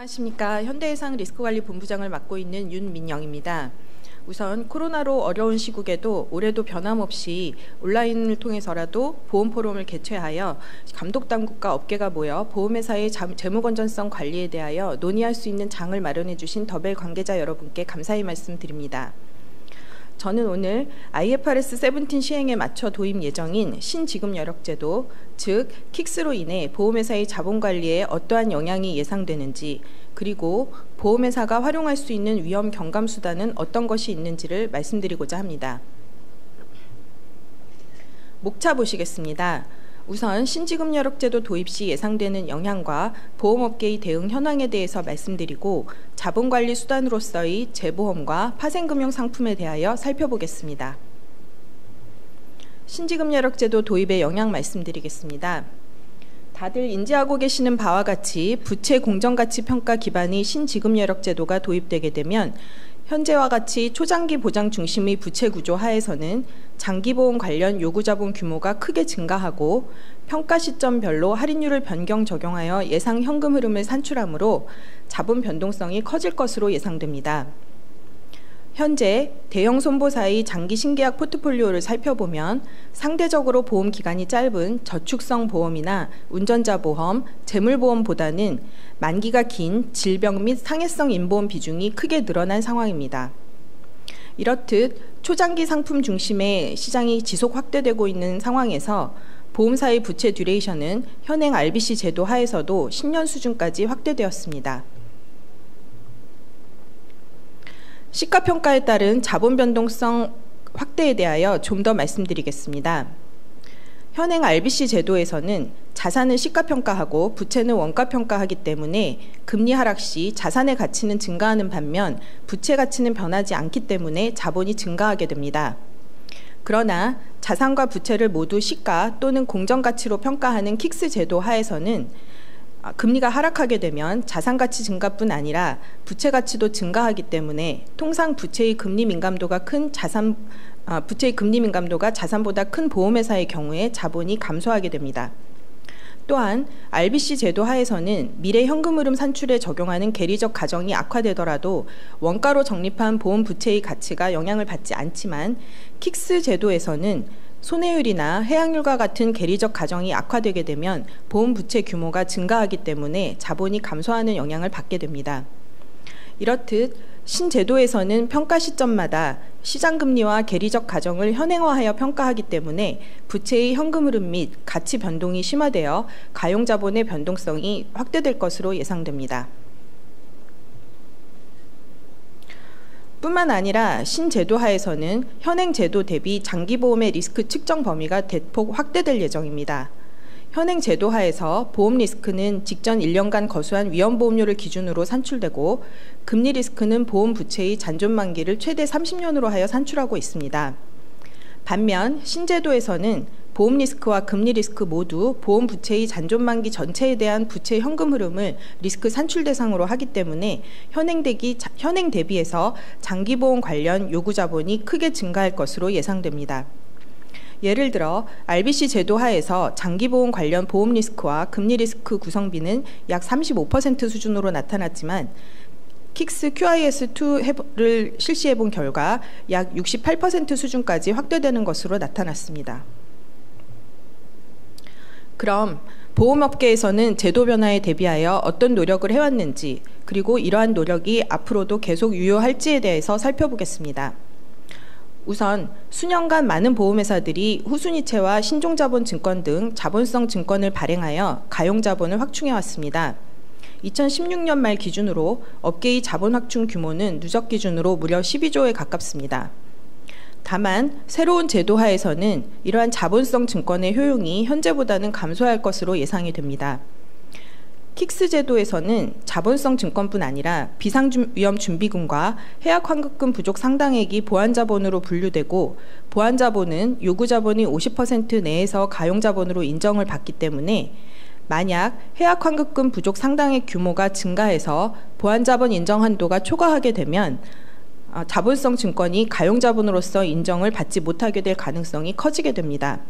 안녕하십니까. 현대해상 리스크관리본부장을 맡고 있는 윤민영입니다. 우선 코로나로 어려운 시국에도 올해도 변함없이 온라인을 통해서라도 보험 포럼을 개최하여 감독당국과 업계가 모여 보험회사의 재무건전성 관리에 대하여 논의할 수 있는 장을 마련해 주신 더벨 관계자 여러분께 감사의 말씀드립니다. 저는 오늘 IFRS 17 시행에 맞춰 도입 예정인 신지급여력제도, 즉 킥스로 인해 보험회사의 자본관리에 어떠한 영향이 예상되는지, 그리고 보험회사가 활용할 수 있는 위험 경감 수단은 어떤 것이 있는지를 말씀드리고자 합니다. 목차 보시겠습니다. 우선 신지급여력제도 도입 시 예상되는 영향과 보험업계의 대응 현황에 대해서 말씀드리고, 자본관리 수단으로서의 재보험과 파생금융 상품에 대하여 살펴보겠습니다. 신지급여력제도 도입의 영향 말씀드리겠습니다. 다들 인지하고 계시는 바와 같이 부채 공정가치평가 기반의 신지급여력제도가 도입되게 되면 현재와 같이 초장기 보장 중심의 부채 구조 하에서는 장기보험 관련 요구자본 규모가 크게 증가하고 평가 시점별로 할인율을 변경 적용하여 예상 현금 흐름을 산출하므로 자본 변동성이 커질 것으로 예상됩니다. 현재 대형 손보사의 장기 신계약 포트폴리오를 살펴보면 상대적으로 보험 기간이 짧은 저축성 보험이나 운전자 보험, 재물보험보다는 만기가 긴 질병 및 상해성 인보험 비중이 크게 늘어난 상황입니다. 이렇듯 초장기 상품 중심의 시장이 지속 확대되고 있는 상황에서 보험사의 부채 듀레이션은 현행 RBC 제도 하에서도 10년 수준까지 확대되었습니다. 시가평가에 따른 자본 변동성 확대에 대하여 좀 더 말씀드리겠습니다. 현행 RBC 제도에서는 자산을 시가평가하고 부채는 원가평가하기 때문에 금리 하락 시 자산의 가치는 증가하는 반면 부채 가치는 변하지 않기 때문에 자본이 증가하게 됩니다. 그러나 자산과 부채를 모두 시가 또는 공정가치로 평가하는 킥스 제도 하에서는 금리가 하락하게 되면 자산가치 증가뿐 아니라 부채 가치도 증가하기 때문에 통상 부채의 금리 민감도가 자산보다 큰 보험회사의 경우에 자본이 감소하게 됩니다. 또한 RBC 제도 하에서는 미래 현금 흐름 산출에 적용하는 계리적 가정이 악화되더라도 원가로 적립한 보험 부채의 가치가 영향을 받지 않지만 킥스 제도에서는 손해율이나 해약률과 같은 계리적 가정이 악화되게 되면 보험 부채 규모가 증가하기 때문에 자본이 감소하는 영향을 받게 됩니다. 이렇듯 신제도에서는 평가 시점마다 시장금리와 계리적 가정을 현행화하여 평가하기 때문에 부채의 현금 흐름 및 가치 변동이 심화되어 가용자본의 변동성이 확대될 것으로 예상됩니다. 뿐만 아니라 신제도 하에서는 현행 제도 대비 장기보험의 리스크 측정 범위가 대폭 확대될 예정입니다. 현행 제도 하에서 보험 리스크는 직전 1년간 거수한 위험보험료를 기준으로 산출되고 금리 리스크는 보험 부채의 잔존 만기를 최대 30년으로 하여 산출하고 있습니다. 반면 신제도에서는 보험 리스크와 금리 리스크 모두 보험 부채의 잔존 만기 전체에 대한 부채 현금 흐름을 리스크 산출 대상으로 하기 때문에 현행 대비해서 장기보험 관련 요구 자본이 크게 증가할 것으로 예상됩니다. 예를 들어 RBC 제도 하에서 장기보험 관련 보험 리스크와 금리 리스크 구성비는 약 35% 수준으로 나타났지만 킥스 QIS2를 실시해 본 결과 약 68% 수준까지 확대되는 것으로 나타났습니다. 그럼 보험업계에서는 제도 변화에 대비하여 어떤 노력을 해왔는지, 그리고 이러한 노력이 앞으로도 계속 유효할지에 대해서 살펴보겠습니다. 우선 수년간 많은 보험회사들이 후순위채와 신종자본증권 등 자본성 증권을 발행하여 가용자본을 확충해왔습니다. 2016년 말 기준으로 업계의 자본 확충 규모는 누적 기준으로 무려 12조에 가깝습니다. 다만 새로운 제도 하에서는 이러한 자본성 증권의 효용이 현재보다는 감소할 것으로 예상이 됩니다. 킥스 제도에서는 자본성 증권뿐 아니라 비상위험준비금과 해약환급금 부족 상당액이 보안자본으로 분류되고 보안자본은 요구자본의 50% 내에서 가용자본으로 인정을 받기 때문에 만약 해약환급금 부족 상당액 규모가 증가해서 보안자본 인정 한도가 초과하게 되면 자본성 증권이 가용자본으로서 인정을 받지 못하게 될 가능성이 커지게 됩니다.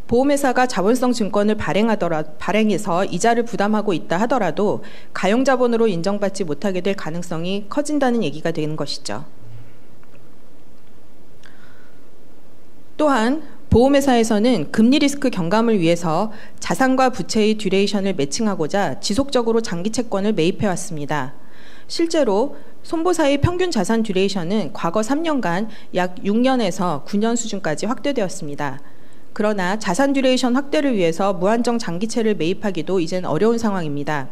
보험회사가 자본성 증권을 발행해서 이자를 부담하고 있다 하더라도 가용자본으로 인정받지 못하게 될 가능성이 커진다는 얘기가 되는 것이죠. 또한 보험회사에서는 금리 리스크 경감을 위해서 자산과 부채의 듀레이션을 매칭하고자 지속적으로 장기 채권을 매입해왔습니다. 실제로 손보사의 평균 자산 듀레이션은 과거 3년간 약 6년에서 9년 수준까지 확대되었습니다. 그러나 자산 듀레이션 확대를 위해서 무한정 장기채를 매입하기도 이젠 어려운 상황입니다.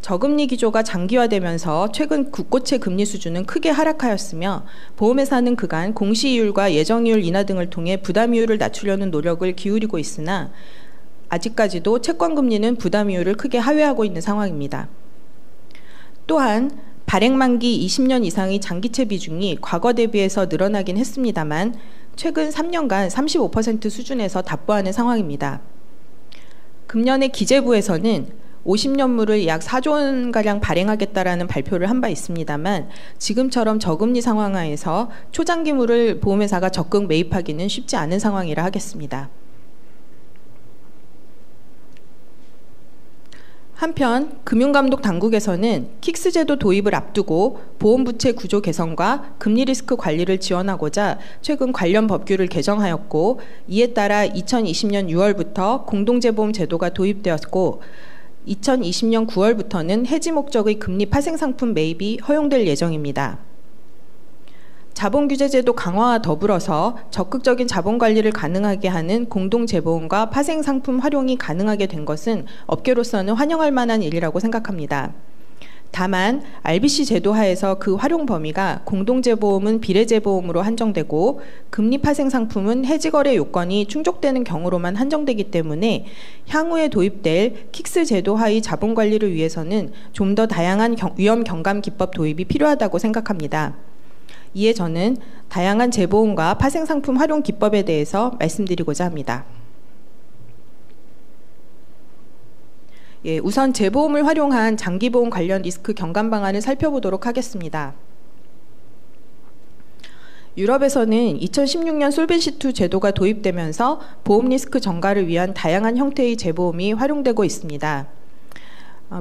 저금리 기조가 장기화되면서 최근 국고채 금리 수준은 크게 하락하였으며 보험회사는 그간 공시이율과 예정이율 인하 등을 통해 부담이율을 낮추려는 노력을 기울이고 있으나 아직까지도 채권금리는 부담이율을 크게 하회하고 있는 상황입니다. 또한 발행 만기 20년 이상의 장기채 비중이 과거 대비해서 늘어나긴 했습니다만 최근 3년간 35% 수준에서 답보하는 상황입니다. 금년에 기재부에서는 50년물을 약 4조 원가량 발행하겠다라는 발표를 한 바 있습니다만 지금처럼 저금리 상황하에서 초장기물을 보험회사가 적극 매입하기는 쉽지 않은 상황이라 하겠습니다. 한편 금융감독 당국에서는 킥스 제도 도입을 앞두고 보험부채 구조 개선과 금리 리스크 관리를 지원하고자 최근 관련 법규를 개정하였고 이에 따라 2020년 6월부터 공동재보험 제도가 도입되었고 2020년 9월부터는 해지 목적의 금리 파생상품 매입이 허용될 예정입니다. 자본규제제도 강화와 더불어서 적극적인 자본관리를 가능하게 하는 공동재보험과 파생상품 활용이 가능하게 된 것은 업계로서는 환영할 만한 일이라고 생각합니다. 다만 RBC 제도 하에서 그 활용 범위가 공동재보험은 비례재보험으로 한정되고 금리 파생상품은 해지거래 요건이 충족되는 경우로만 한정되기 때문에 향후에 도입될 킥스 제도 하의 자본관리를 위해서는 좀 더 다양한 위험 경감 기법 도입이 필요하다고 생각합니다. 이에 저는 다양한 재보험과 파생상품 활용 기법에 대해서 말씀드리고자 합니다. 우선 재보험을 활용한 장기보험 관련 리스크 경감 방안을 살펴보도록 하겠습니다. 유럽에서는 2016년 솔벤시2 제도가 도입되면서 보험 리스크 전가를 위한 다양한 형태의 재보험이 활용되고 있습니다.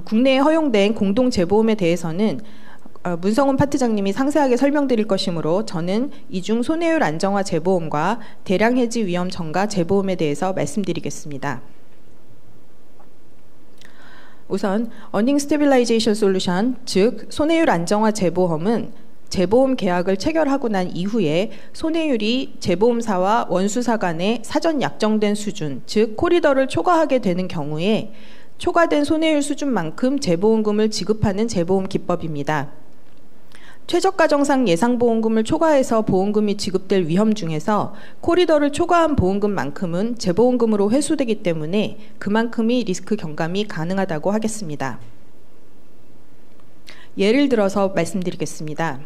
국내에 허용된 공동재보험에 대해서는 문성훈 파트장님이 상세하게 설명드릴 것이므로 저는 이중 손해율 안정화 재보험과 대량 해지 위험 전가 재보험에 대해서 말씀드리겠습니다. 우선 어닝 스테빌라이제이션 솔루션, 즉 손해율 안정화 재보험은 재보험 계약을 체결하고 난 이후에 손해율이 재보험사와 원수사 간에 사전 약정된 수준, 즉 코리더를 초과하게 되는 경우에 초과된 손해율 수준만큼 재보험금을 지급하는 재보험 기법입니다. 최저가정상 예상보험금을 초과해서 보험금이 지급될 위험 중에서 코리더를 초과한 보험금만큼은 재보험금으로 회수되기 때문에 그만큼의 리스크 경감이 가능하다고 하겠습니다. 예를 들어서 말씀드리겠습니다.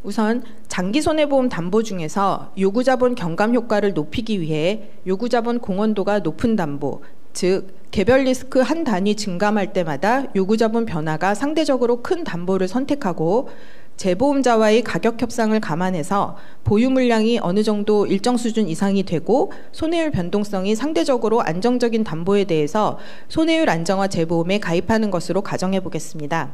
우선 장기손해보험 담보 중에서 요구자본 경감 효과를 높이기 위해 요구자본 공헌도가 높은 담보, 즉 개별 리스크 한 단위 증감할 때마다 요구자본 변화가 상대적으로 큰 담보를 선택하고 재보험자와의 가격 협상을 감안해서 보유 물량이 어느 정도 일정 수준 이상이 되고 손해율 변동성이 상대적으로 안정적인 담보에 대해서 손해율 안정화 재보험에 가입하는 것으로 가정해 보겠습니다.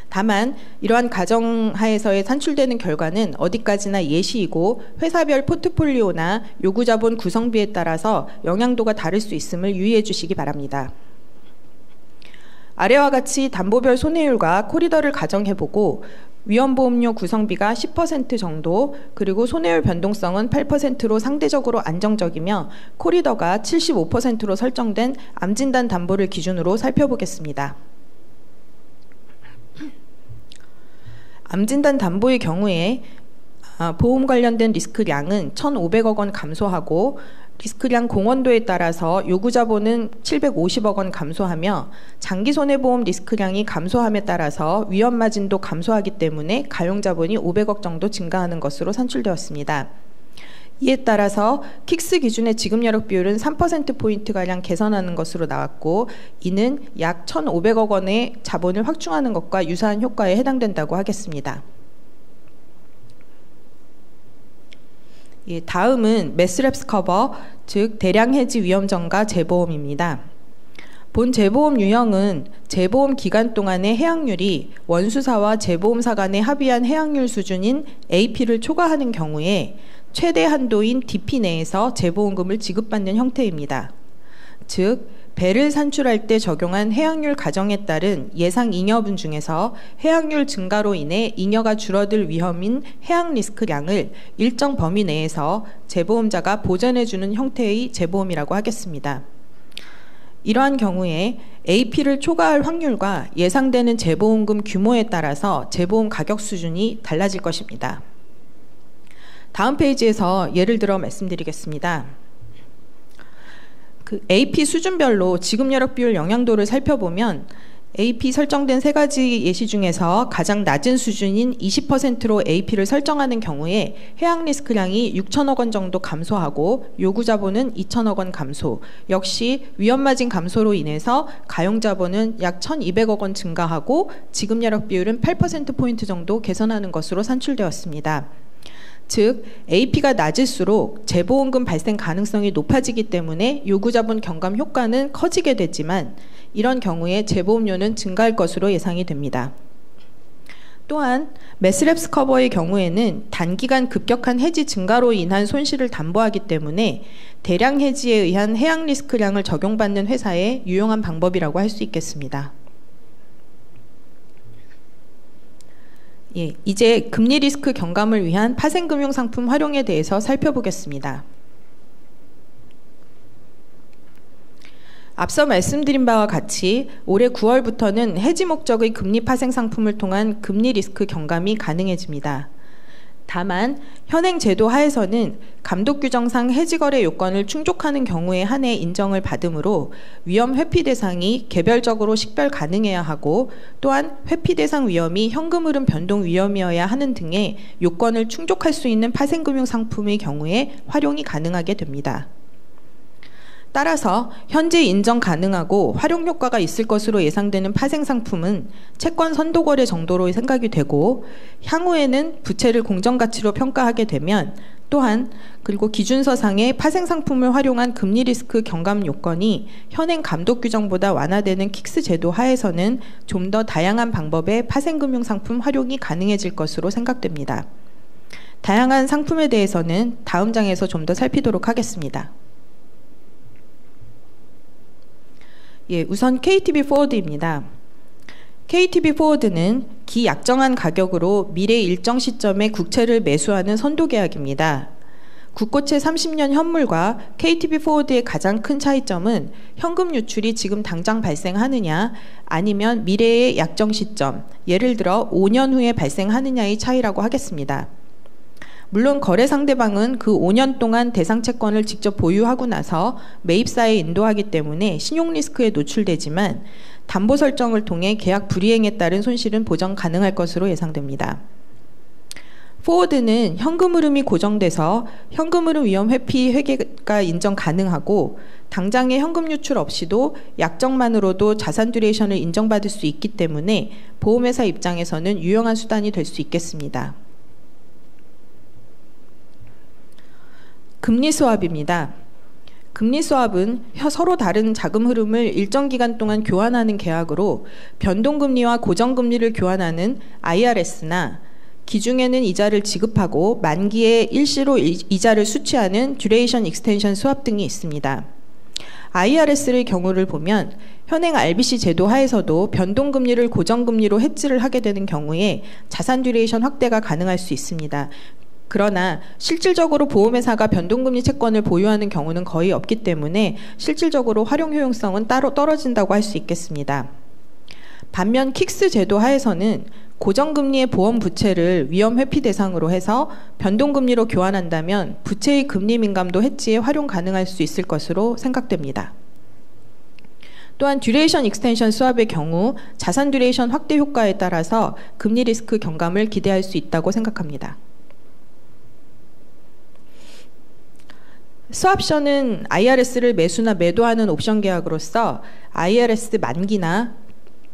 다만 이러한 가정하에서의 산출되는 결과는 어디까지나 예시이고 회사별 포트폴리오나 요구자본 구성비에 따라서 영향도가 다를 수 있음을 유의해 주시기 바랍니다. 아래와 같이 담보별 손해율과 코리더를 가정해보고 위험보험료 구성비가 10% 정도, 그리고 손해율 변동성은 8%로 상대적으로 안정적이며 코리더가 75%로 설정된 암진단 담보를 기준으로 살펴보겠습니다. 암진단 담보의 경우에 보험 관련된 리스크량은 1,500억 원 감소하고 리스크량 공헌도에 따라서 요구자본은 750억 원 감소하며 장기손해보험 리스크량이 감소함에 따라서 위험마진도 감소하기 때문에 가용자본이 500억 정도 증가하는 것으로 산출되었습니다. 이에 따라서 킥스 기준의 지급여력 비율은 3%포인트가량 개선하는 것으로 나왔고 이는 약 1,500억 원의 자본을 확충하는 것과 유사한 효과에 해당된다고 하겠습니다. 예, 다음은 매스랩스 커버, 즉 대량 해지 위험전가 재보험입니다. 본 재보험 유형은 재보험 기간 동안의 해약률이 원수사와 재보험사 간에 합의한 해약률 수준인 AP를 초과하는 경우에 최대 한도인 DP 내에서 재보험금을 지급받는 형태입니다. 즉, 배를 산출할 때 적용한 해약률 가정에 따른 예상 잉여분 중에서 해약률 증가로 인해 잉여가 줄어들 위험인 해약 리스크량을 일정 범위 내에서 재보험자가 보전해주는 형태의 재보험이라고 하겠습니다. 이러한 경우에 AP를 초과할 확률과 예상되는 재보험금 규모에 따라서 재보험 가격 수준이 달라질 것입니다. 다음 페이지에서 예를 들어 말씀드리겠습니다. AP 수준별로 지급여력 비율 영향도를 살펴보면 AP 설정된 세 가지 예시 중에서 가장 낮은 수준인 20%로 AP를 설정하는 경우에 해약 리스크량이 6천억 원 정도 감소하고 요구자본은 2천억 원 감소, 역시 위험마진 감소로 인해서 가용자본은 약 1,200억 원 증가하고 지급여력 비율은 8%포인트 정도 개선하는 것으로 산출되었습니다. 즉, AP가 낮을수록 재보험금 발생 가능성이 높아지기 때문에 요구자본 경감 효과는 커지게 되지만 이런 경우에 재보험료는 증가할 것으로 예상이 됩니다. 또한 매스랩스 커버의 경우에는 단기간 급격한 해지 증가로 인한 손실을 담보하기 때문에 대량 해지에 의한 해약 리스크량을 적용받는 회사의 유용한 방법이라고 할 수 있겠습니다. 예, 이제 금리 리스크 경감을 위한 파생금융상품 활용에 대해서 살펴보겠습니다. 앞서 말씀드린 바와 같이 올해 9월부터는 해지 목적의 금리 파생 상품을 통한 금리 리스크 경감이 가능해집니다. 다만 현행 제도 하에서는 감독 규정상 해지 거래 요건을 충족하는 경우에 한해 인정을 받으므로 위험 회피 대상이 개별적으로 식별 가능해야 하고 또한 회피 대상 위험이 현금 흐름 변동 위험이어야 하는 등의 요건을 충족할 수 있는 파생금융 상품의 경우에 활용이 가능하게 됩니다. 따라서 현재 인정 가능하고 활용 효과가 있을 것으로 예상되는 파생 상품은 채권 선도 거래 정도로 생각이 되고 향후에는 부채를 공정가치로 평가하게 되면 또한 그리고 기준서상의 파생 상품을 활용한 금리 리스크 경감 요건이 현행 감독 규정보다 완화되는 킥스 제도 하에서는 좀 더 다양한 방법의 파생금융 상품 활용이 가능해질 것으로 생각됩니다. 다양한 상품에 대해서는 다음 장에서 좀 더 살피도록 하겠습니다. 예, 우선 KTB 포워드입니다. KTB 포워드는 기약정한 가격으로 미래 일정 시점에 국채를 매수하는 선도 계약입니다. 국고채 30년 현물과 KTB 포워드의 가장 큰 차이점은 현금 유출이 지금 당장 발생하느냐 아니면 미래의 약정 시점, 예를 들어 5년 후에 발생하느냐의 차이라고 하겠습니다. 물론 거래 상대방은 그 5년 동안 대상 채권을 직접 보유하고 나서 매입사에 인도하기 때문에 신용 리스크에 노출되지만 담보 설정을 통해 계약 불이행에 따른 손실은 보전 가능할 것으로 예상됩니다. 포워드는 현금 흐름이 고정돼서 현금 흐름 위험 회피 회계가 인정 가능하고 당장의 현금 유출 없이도 약정만으로도 자산 듀레이션을 인정받을 수 있기 때문에 보험회사 입장에서는 유용한 수단이 될 수 있겠습니다. 금리 스왑입니다. 금리 스왑은 서로 다른 자금 흐름을 일정 기간 동안 교환하는 계약으로 변동금리와 고정금리를 교환하는 IRS나 기중에는 이자를 지급하고 만기에 일시로 이자를 수취하는 듀레이션 익스텐션 스왑 등이 있습니다. IRS의 경우를 보면 현행 RBC 제도 하에서도 변동금리를 고정금리로 해지를 하게 되는 경우에 자산 듀레이션 확대가 가능할 수 있습니다. 그러나 실질적으로 보험회사가 변동금리 채권을 보유하는 경우는 거의 없기 때문에 실질적으로 활용 효용성은 따로 떨어진다고 할 수 있겠습니다. 반면 킥스 제도 하에서는 고정금리의 보험 부채를 위험 회피 대상으로 해서 변동금리로 교환한다면 부채의 금리 민감도 해지에 활용 가능할 수 있을 것으로 생각됩니다. 또한 듀레이션 익스텐션 스왑의 경우 자산 듀레이션 확대 효과에 따라서 금리 리스크 경감을 기대할 수 있다고 생각합니다. 스왑션은 IRS를 매수나 매도하는 옵션 계약으로서 IRS 만기나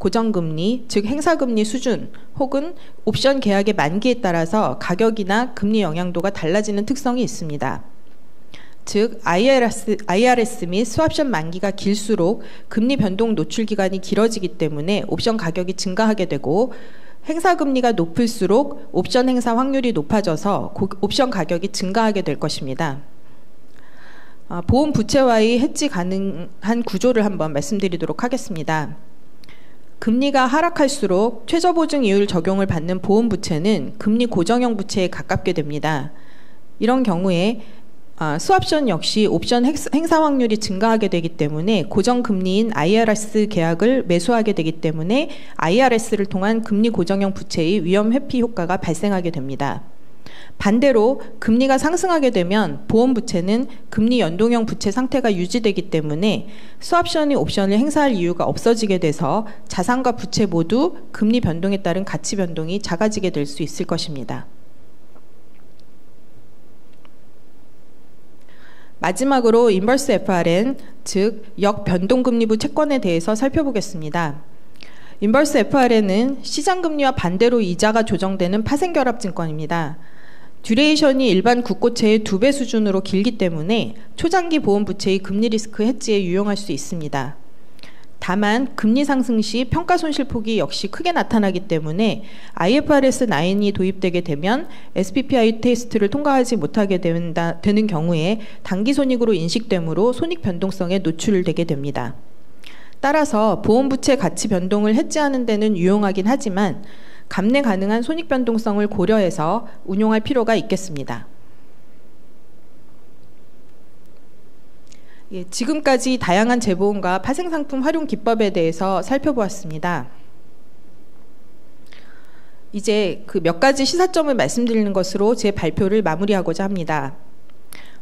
고정금리, 즉 행사금리 수준 혹은 옵션 계약의 만기에 따라서 가격이나 금리 영향도가 달라지는 특성이 있습니다. 즉 IRS 및 스왑션 만기가 길수록 금리 변동 노출 기간이 길어지기 때문에 옵션 가격이 증가하게 되고, 행사금리가 높을수록 옵션 행사 확률이 높아져서 옵션 가격이 증가하게 될 것입니다. 보험 부채와의 해지 가능한 구조를 한번 말씀드리도록 하겠습니다. 금리가 하락할수록 최저보증 이율 적용을 받는 보험 부채는 금리 고정형 부채에 가깝게 됩니다. 이런 경우에 스왑션 역시 옵션 행사 확률이 증가하게 되기 때문에 고정금리인 IRS 계약을 매수하게 되기 때문에 IRS를 통한 금리 고정형 부채의 위험 회피 효과가 발생하게 됩니다. 반대로 금리가 상승하게 되면 보험 부채는 금리 연동형 부채 상태가 유지되기 때문에 스왑션이 옵션을 행사할 이유가 없어지게 돼서 자산과 부채 모두 금리 변동에 따른 가치 변동이 작아지게 될 수 있을 것입니다. 마지막으로 인버스 FRN, 즉 역변동금리부 채권에 대해서 살펴보겠습니다. 인버스 FRN은 시장금리와 반대로 이자가 조정되는 파생결합증권입니다. 듀레이션이 일반 국고채의 2배 수준으로 길기 때문에 초장기 보험 부채의 금리 리스크 해지에 유용할 수 있습니다. 다만 금리 상승 시 평가 손실폭이 역시 크게 나타나기 때문에 IFRS 9이 도입되게 되면 SPPI 테스트를 통과하지 못하게 되는 경우에 단기 손익으로 인식되므로 손익 변동성에 노출되게 됩니다. 따라서 보험 부채 가치 변동을 해지하는 데는 유용하긴 하지만 감내 가능한 손익 변동성을 고려해서 운용할 필요가 있겠습니다. 지금까지 다양한 재보험과 파생상품 활용 기법에 대해서 살펴보았습니다. 이제 그 몇 가지 시사점을 말씀드리는 것으로 제 발표를 마무리하고자 합니다.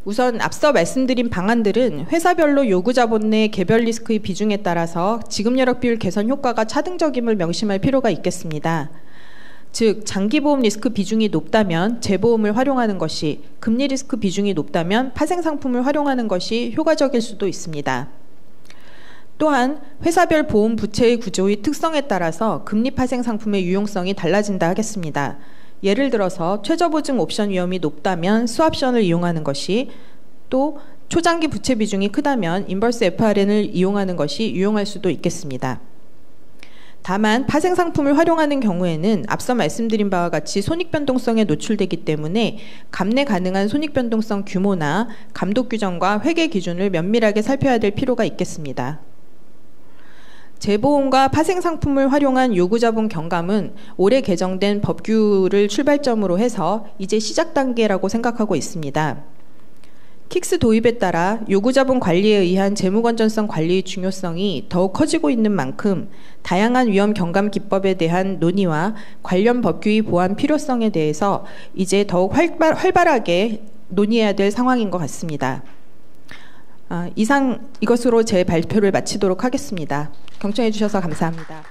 우선 앞서 말씀드린 방안들은 회사별로 요구 자본 내 개별 리스크의 비중에 따라서 지급 여력 비율 개선 효과가 차등적임을 명심할 필요가 있겠습니다. 즉 장기보험 리스크 비중이 높다면 재보험을 활용하는 것이, 금리 리스크 비중이 높다면 파생상품을 활용하는 것이 효과적일 수도 있습니다. 또한 회사별 보험 부채의 구조의 특성에 따라서 금리 파생상품의 유용성이 달라진다 하겠습니다. 예를 들어서 최저보증 옵션 위험이 높다면 스왑션을 이용하는 것이, 또 초장기 부채 비중이 크다면 인버스 FRN을 이용하는 것이 유용할 수도 있겠습니다. 다만 파생상품을 활용하는 경우에는 앞서 말씀드린 바와 같이 손익변동성에 노출되기 때문에 감내 가능한 손익변동성 규모나 감독 규정과 회계 기준을 면밀하게 살펴야 될 필요가 있겠습니다. 재보험과 파생상품을 활용한 요구자본 경감은 올해 개정된 법규를 출발점으로 해서 이제 시작 단계라고 생각하고 있습니다. 킥스 도입에 따라 요구자본 관리에 의한 재무건전성 관리의 중요성이 더욱 커지고 있는 만큼 다양한 위험 경감 기법에 대한 논의와 관련 법규의 보완 필요성에 대해서 이제 더욱 활발하게 논의해야 될 상황인 것 같습니다. 이상 이것으로 제 발표를 마치도록 하겠습니다. 경청해 주셔서 감사합니다.